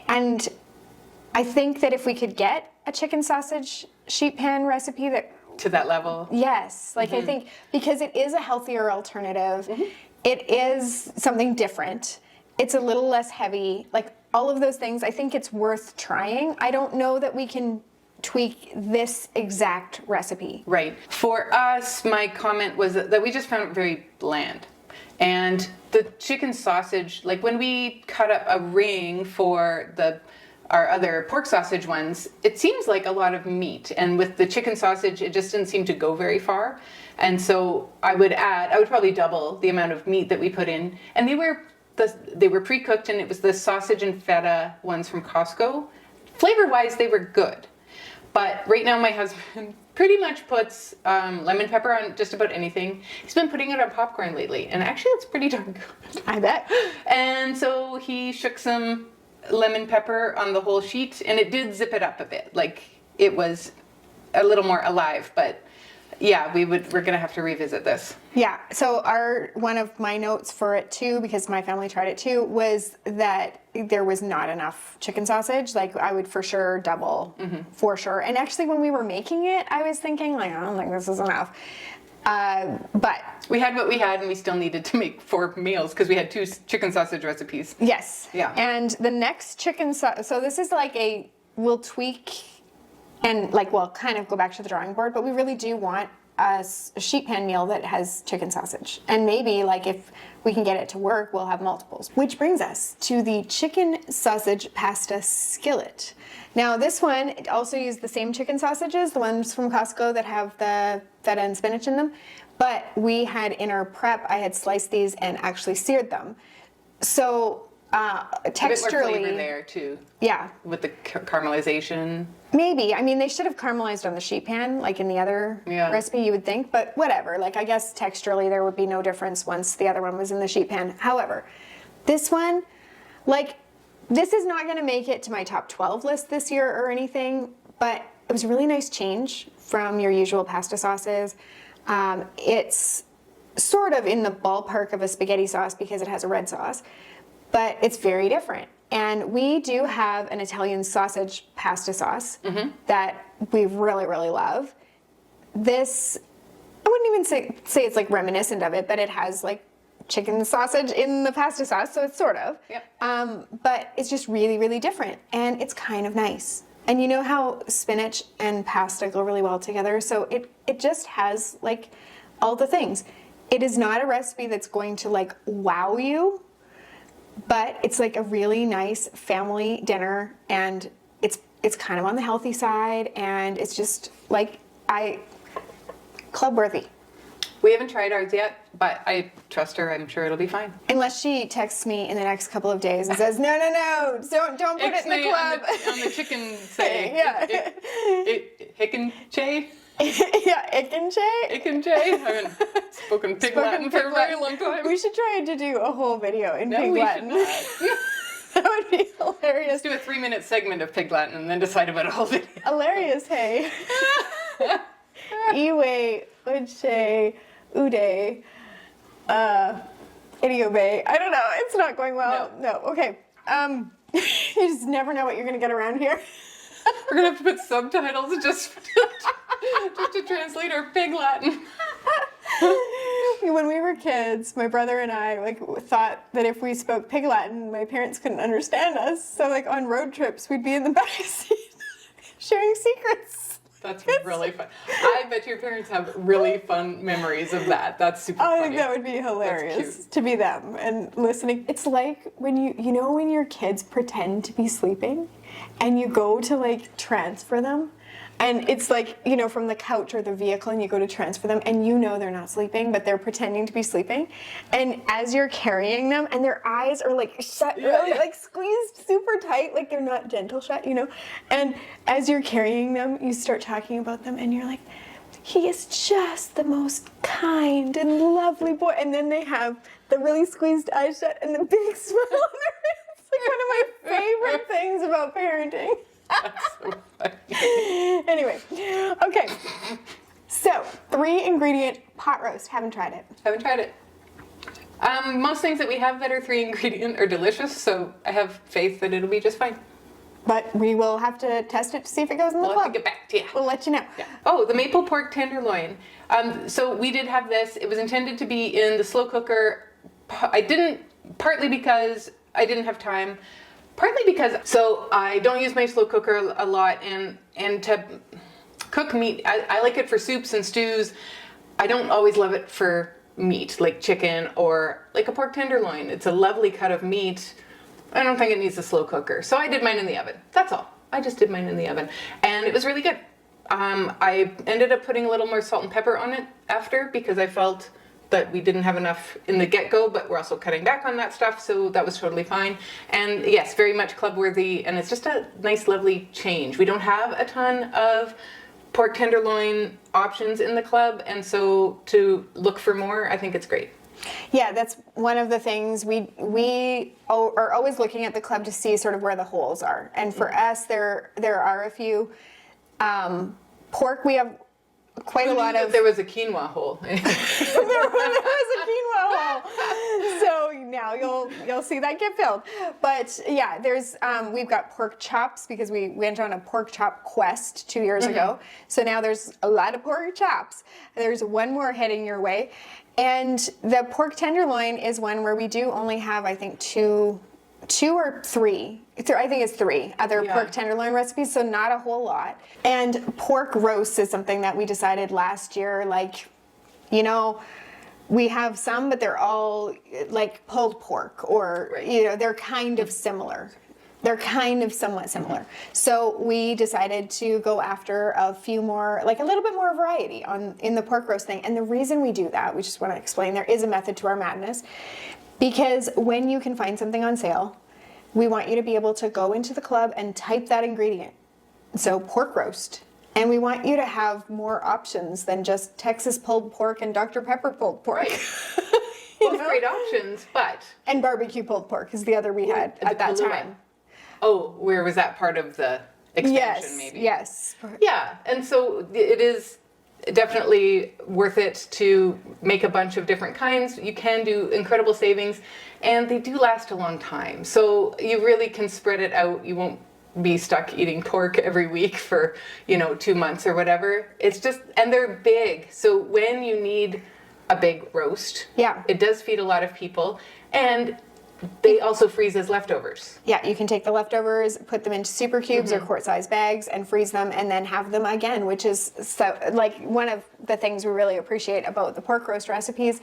And I think that if we could get a chicken sausage sheet pan recipe that to that level. Yes. Like I think because it is a healthier alternative, it is something different. It's a little less heavy. Like all of those things, I think it's worth trying. I don't know that we can tweak this exact recipe. Right. For us, my comment was that we just found it very bland. And the chicken sausage, like when we cut up a ring for our other pork sausage ones, it seems like a lot of meat. And with the chicken sausage, it just didn't seem to go very far. And so I would probably double the amount of meat that we put in. And they were pre-cooked, and it was the sausage and feta ones from Costco. Flavor-wise, they were good. But right now my husband pretty much puts lemon pepper on just about anything. He's been putting it on popcorn lately, and actually it's pretty darn good. I bet. And so he shook some lemon pepper on the whole sheet, and it did zip it up a bit. Like it was a little more alive, but yeah, we're gonna have to revisit this. Yeah. So one of my notes for it too, because my family tried it too, was that there was not enough chicken sausage. Like I would for sure double, for sure. And actually, when we were making it, I was thinking like, I don't think this is enough. But we had what we had, and we still needed to make 4 meals because we had 2 chicken sausage recipes. Yes. Yeah. And the next chicken sausage, so this is like we'll tweak and we'll kind of go back to the drawing board, but we really do want a sheet pan meal that has chicken sausage. And maybe like if we can get it to work, we'll have multiples. Which brings us to the chicken sausage pasta skillet. Now this one, it also used the same chicken sausages, the ones from Costco that have the feta and spinach in them. But we had in our prep, I had sliced these and actually seared them. So texturally, a bit more flavor there too. Yeah. With the caramelization. Maybe. I mean, they should have caramelized on the sheet pan, like in the other recipe, you would think. But whatever. Like, I guess texturally there would be no difference once the other one was in the sheet pan. However, this one, like, this is not going to make it to my top 12 list this year or anything. But it was a really nice change from your usual pasta sauces. It's sort of in the ballpark of a spaghetti sauce because it has a red sauce. But it's very different. And we do have an Italian sausage pasta sauce that we really, really love. This, I wouldn't even say it's like reminiscent of it, but it has like chicken sausage in the pasta sauce, so it's sort of. Yep. But it's just really, really different, and it's kind of nice. And you know how spinach and pasta go really well together, so it just has like all the things. It is not a recipe that's going to like wow you, but it's like a really nice family dinner, and it's kind of on the healthy side, and it's just like club worthy. We haven't tried ours yet, but I trust her. I'm sure it'll be fine. Unless she texts me in the next couple of days and says, no, don't put it in the club. On the chicken say. Yeah. Hick and Che? Yeah, Ick and Che. Ick and Che. I haven't spoken Pig Latin for a very long time. We should try to do a whole video in Pig Latin. That would be hilarious. Let's do a 3-minute segment of Pig Latin and then decide about a whole video. Hilarious, hey. Iwe, Uche, Ude, Idiobe. I don't know. It's not going well. No. Okay. You just never know what you're going to get around here. We're going to have to put subtitles just to translate our Pig Latin. When we were kids, my brother and I thought that if we spoke Pig Latin, my parents couldn't understand us. So on road trips, we'd be in the back seat sharing secrets. That's really fun. I bet your parents have really fun memories of that. That's super funny. I think that would be hilarious to be them and listening. It's like when when your kids pretend to be sleeping and you go to transfer them, and it's from the couch or the vehicle, and you go to transfer them and they're not sleeping, but they're pretending to be sleeping. And as you're carrying them and their eyes are shut really squeezed super tight, they're not gentle shut, And as you're carrying them, you start talking about them and you're like, he is just the most kind and lovely boy. And then they have the really squeezed eyes shut, and the big smile on their face. It's like one of my favorite things about parenting. That's so funny. Anyway, okay. So, 3-ingredient pot roast. Haven't tried it. Haven't tried it. Most things that we have that are 3-ingredient are delicious, so I have faith that it'll be just fine. But we will have to test it to see if it goes in the We'll club. have to get back to you. We'll let you know. Yeah. Oh, the maple pork tenderloin. So we did have this. It was intended to be in the slow cooker. I didn't, partly because I didn't have time, partly because, so I don't use my slow cooker a lot, and to cook meat, I like it for soups and stews. I don't always love it for meat, like chicken or like a pork tenderloin. It's a lovely cut of meat. I don't think it needs a slow cooker. So I did mine in the oven. That's all. I just did mine in the oven. And it was really good. I ended up putting a little more salt and pepper on it after because I felt that we didn't have enough in the get-go, but we're also cutting back on that stuff, so that was totally fine. And yes, very much club-worthy, and it's just a nice, lovely change. We don't have a ton of pork tenderloin options in the club, and so to look for more, I think it's great. Yeah, that's one of the things we are always looking at the club to see sort of where the holes are. And for us, there are a few. Pork, we have quite a lot of. There was a quinoa hole. there was a quinoa hole. So now you'll see that get filled. But yeah, there's we've got pork chops because we went on a pork chop quest 2 years ago. So now there's a lot of pork chops. There's one more heading your way. And the pork tenderloin is one where we do only have, I think, two or three. I think it's 3 other pork tenderloin recipes, so not a whole lot. And pork roast is something that we decided last year, like, we have some, but they're all like pulled pork or, they're kind of similar. They're kind of somewhat similar. So we decided to go after a few more, like a little bit more variety in the pork roast thing. And the reason we do that, we just want to explain, there is a method to our madness. Because when you can find something on sale, we want you to be able to go into the club and type that ingredient. So pork roast. And we want you to have more options than just Texas pulled pork and Dr. Pepper pulled pork. Right. Both great options, but... And barbecue pulled pork is the other we had at that time. Oh, where was that part of the expansion, maybe? Yes. Yeah, and so it is definitely worth it to make a bunch of different kinds. You can do incredible savings, and they do last a long time. So you really can spread it out. You won't be stuck eating pork every week for, 2 months or whatever. It's just, and they're big. So when you need a big roast, it does feed a lot of people, and they also freeze as leftovers. Yeah, you can take the leftovers, put them into super cubes or quart-sized bags, and freeze them, and then have them again, which is so like one of the things we really appreciate about the pork roast recipes.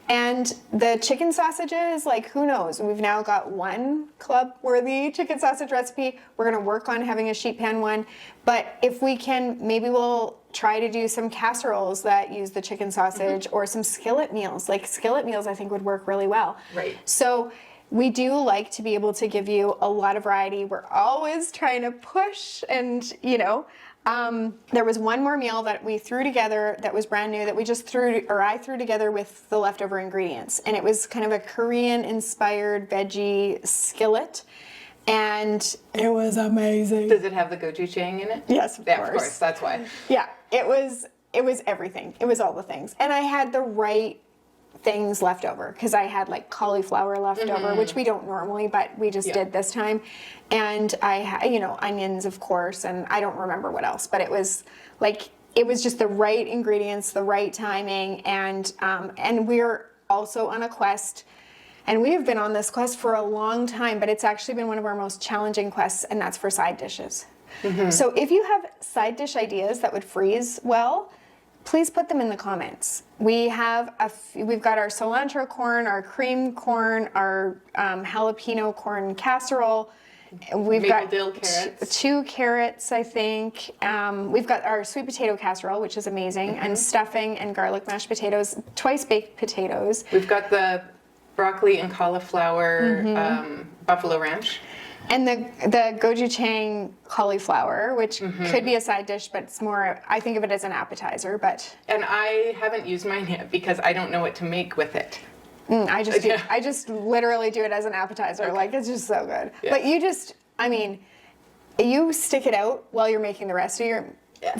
And the chicken sausages, like who knows? We've now got one club-worthy chicken sausage recipe. We're going to work on having a sheet pan one, but if we can, maybe we'll try to do some casseroles that use the chicken sausage or some skillet meals. Like skillet meals, I think would work really well. Right. So we do like to be able to give you a lot of variety. We're always trying to push, and there was one more meal that we threw together that was brand new that we just I threw together with the leftover ingredients, and it was kind of a Korean-inspired veggie skillet, and it was amazing. Does it have the gochujang in it? Yes, of course. Of course, that's why. Yeah, it was everything. It was all the things, and I had the right things left over because I had like cauliflower left over, which we don't normally, but we just did this time. And I had, onions, of course, and I don't remember what else, but it was just the right ingredients, the right timing. And we're also on a quest, and we have been on this quest for a long time, but it's actually been one of our most challenging quests, and that's for side dishes. So if you have side dish ideas that would freeze well, please put them in the comments. We've got our cilantro corn, our cream corn, our jalapeno corn casserole. We've got dill carrots. 2 carrots, I think. We've got our sweet potato casserole, which is amazing, and stuffing and garlic mashed potatoes, twice baked potatoes. We've got the broccoli and cauliflower buffalo ranch. And the gochujang cauliflower, which could be a side dish, but it's more, I think of it as an appetizer, but... And I haven't used mine yet because I don't know what to make with it. I just literally do it as an appetizer. Like, it's just so good. Yeah. But you stick it out while you're making the rest of your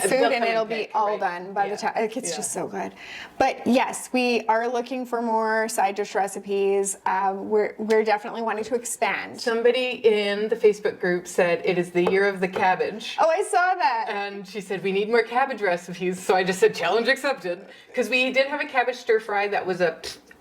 food and it'll be all done by the time. Like, it's just so good. But yes, we are looking for more side dish recipes. We're definitely wanting to expand. Somebody in the Facebook group said it is the year of the cabbage. Oh, I saw that. And she said we need more cabbage recipes. So I just said challenge accepted, because we did have a cabbage stir fry that was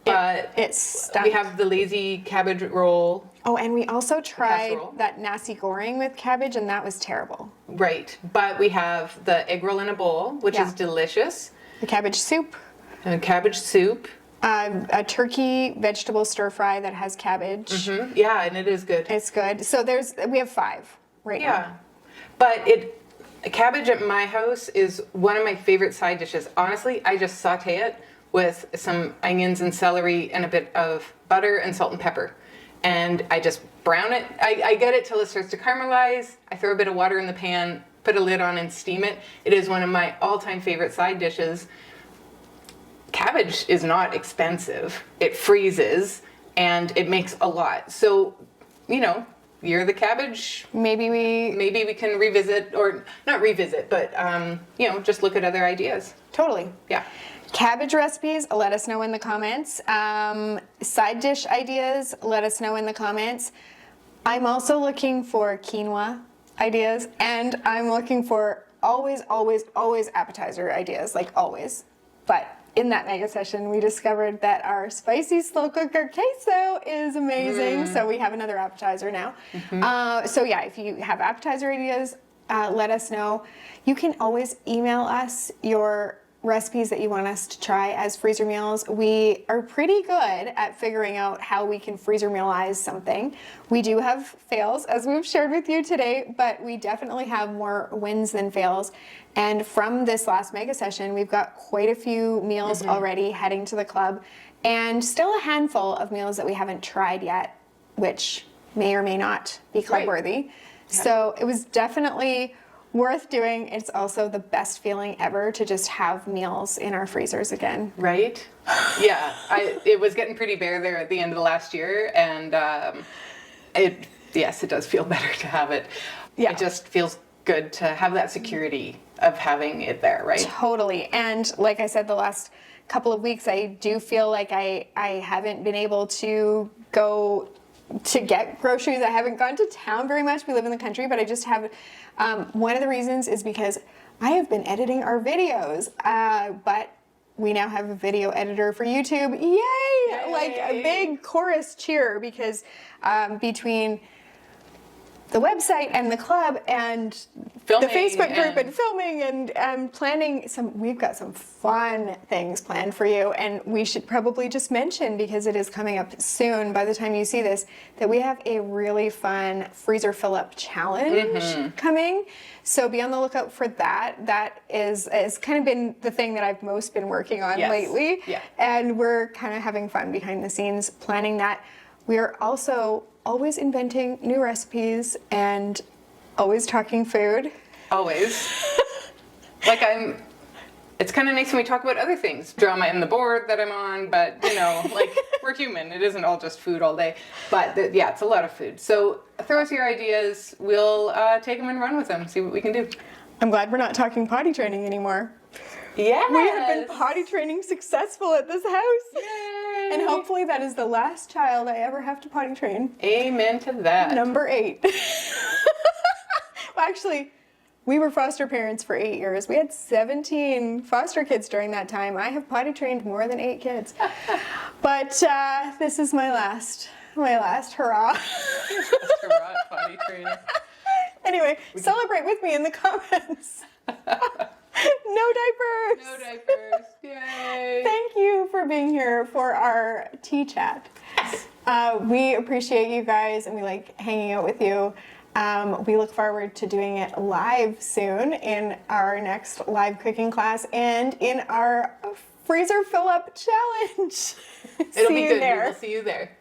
it's we have the lazy cabbage roll. Oh, and we also tried that nasi goreng with cabbage, and that was terrible. Right, but we have the egg roll in a bowl, which is delicious. The cabbage soup. And cabbage soup. A turkey vegetable stir fry that has cabbage. Mm-hmm. Yeah, and it is good. It's good. So we have 5 right now. Yeah, but cabbage at my house is one of my favorite side dishes. Honestly, I just saute it with some onions and celery and a bit of butter and salt and pepper. And I just brown it. I get it till it starts to caramelize. I throw a bit of water in the pan, put a lid on and steam it. It is one of my all-time favorite side dishes. Cabbage is not expensive. It freezes and it makes a lot. So, year of the cabbage. Maybe we can revisit, or not revisit, but just look at other ideas. Totally. Yeah. Cabbage recipes, let us know in the comments. Side dish ideas, let us know in the comments. I'm also looking for quinoa ideas, and I'm looking for always appetizer ideas, like always. But in that mega session, we discovered that our spicy slow cooker queso is amazing, so we have another appetizer now. So yeah, if you have appetizer ideas, let us know. You can always email us your recipes that you want us to try as freezer meals. We are pretty good at figuring out how we can freezer mealize something. We do have fails, as we've shared with you today, but we definitely have more wins than fails. And from this last mega session, we've got quite a few meals already heading to the club, and still a handful of meals that we haven't tried yet, which may or may not be club worthy. Right. Yeah. So it was definitely worth doing. It's also the best feeling ever to just have meals in our freezers again. Right? Yeah. It was getting pretty bare there at the end of the last year, and it does feel better to have it. Yeah. It just feels good to have that security of having it there, right? Totally. And like I said, the last couple of weeks, I do feel like I haven't been able to go to get groceries. I haven't gone to town very much. We live in the country, but I just have, one of the reasons is because I have been editing our videos, but we now have a video editor for YouTube. Yay! Yay! Like a big chorus cheer, because between the website and the club and filming, the Facebook group and filming and planning we've got some fun things planned for you. And we should probably just mention, because it is coming up soon by the time you see this, that we have a really fun freezer fill up challenge coming. So be on the lookout for that. That is kind of been the thing that I've most been working on lately. Yeah. And we're kind of having fun behind the scenes planning that. We are also always inventing new recipes and always talking food. Always. It's kind of nice when we talk about other things. Drama in the board that I'm on, but we're human. It isn't all just food all day. But it's a lot of food. So throw us your ideas. We'll take them and run with them, see what we can do. I'm glad we're not talking potty training anymore. Yes. We have been potty training successful at this house. Yay. And hopefully that is the last child I ever have to potty train. Amen to that. Number 8. Well, actually, we were foster parents for 8 years. We had 17 foster kids during that time. I have potty trained more than 8 kids. But this is my last hurrah. Last hurrah at potty training. Anyway, celebrate with me in the comments. No diapers! No diapers. Yay! Thank you for being here for our tea chat. Yes. We appreciate you guys, and we like hanging out with you. We look forward to doing it live soon in our next live cooking class and in our freezer fill-up challenge. It'll be good. There. We'll see you there.